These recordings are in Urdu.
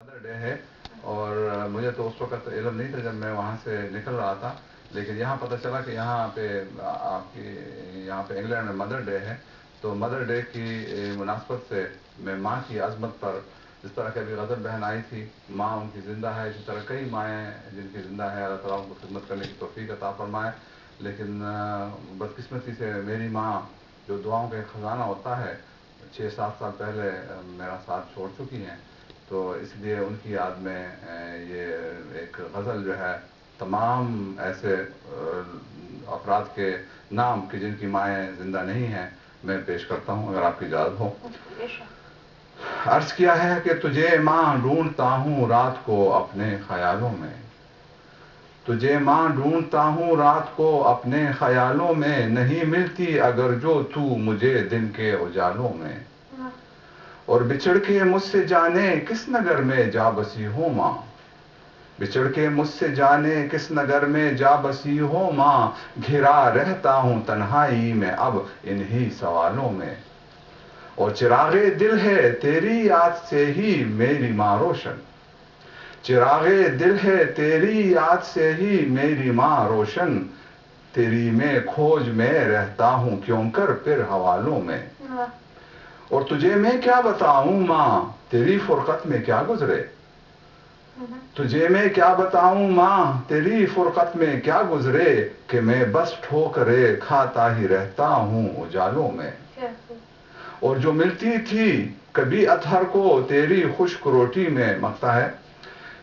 مدر ڈے ہے اور مجھے تو اس وقت علم نہیں تھا جب میں وہاں سے نکل رہا تھا، لیکن یہاں پتہ چلا کہ یہاں پہ آپ کی یہاں پہ انگلینڈ میں مدر ڈے ہے. تو مدر ڈے کی مناسبت سے میں ماں کی عظمت پر، جس طرح کہ ابھی غزل بہن آئی تھی، ماں ان کی زندہ ہے، اسی طرح کئی مائیں جن کی زندہ ہے، اللہ تعالیٰ ان کو خدمت کرنے کی توفیق عطا فرمائے. لیکن بدقسمتی سے میری ماں جو دعاؤں کا ایک خزانہ ہوتا ہے، 6-7 سال پہلے میرا ساتھ چھوڑ چکی ہیں. تو اس لیے ان کی یاد میں یہ ایک غزل جو ہے تمام ایسے افراد کے نام کہ جن کی مائیں زندہ نہیں ہیں میں پیش کرتا ہوں، اگر آپ کی اجازت ہو. عرض کیا ہے کہ تجھے ماں ڈھونڈتا ہوں رات کو اپنے خیالوں میں، تجھے ماں ڈھونڈتا ہوں رات کو اپنے خیالوں میں، نہیں ملتی اگر جو تو مجھے دن کے اجالوں میں. اور بچھڑ کے مجھ سے جانے کس نگر میں جا بسی ہو ماں، بچھڑ کے مجھ سے جانے کس نگر میں جا بسی ہو ماں، گھرا رہتا ہوں تنہائی میں اب انہی سوالوں میں. اور چراغ دل ہے تیری یاد سے ہی میری ماں روشن، چراغ دل ہے تیری یاد سے ہی میری ماں روشن، تیری میں کھوج میں رہتا ہوں کیوں کر پھر حوالوں میں. اور تجھے میں کیا بتاؤں ماں تیری فرقت میں کیا گزرے، تجھے میں کیا بتاؤں ماں تیری فرقت میں کیا گزرے، کہ میں بس ٹھوکرے کھاتا ہی رہتا ہوں اجالوں میں. اور جو ملتی تھی کبھی اطہر کو تیری خشک روٹی میں، مقطع ہے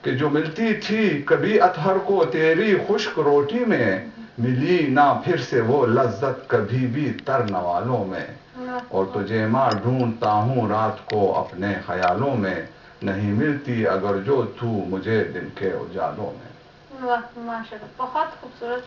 کہ جو ملتی تھی کبھی اطہر کو تیری خشک روٹی میں، ملی نہ پھر سے وہ لذت کبھی بھی تر نوالوں میں. اور تجھے ماں ڈھونڈتا ہوں رات کو اپنے خیالوں میں، نہیں ملتی اگر جو تو مجھے دن کے اجالوں میں. واہ ماشاء اللہ، بہت خوبصورت.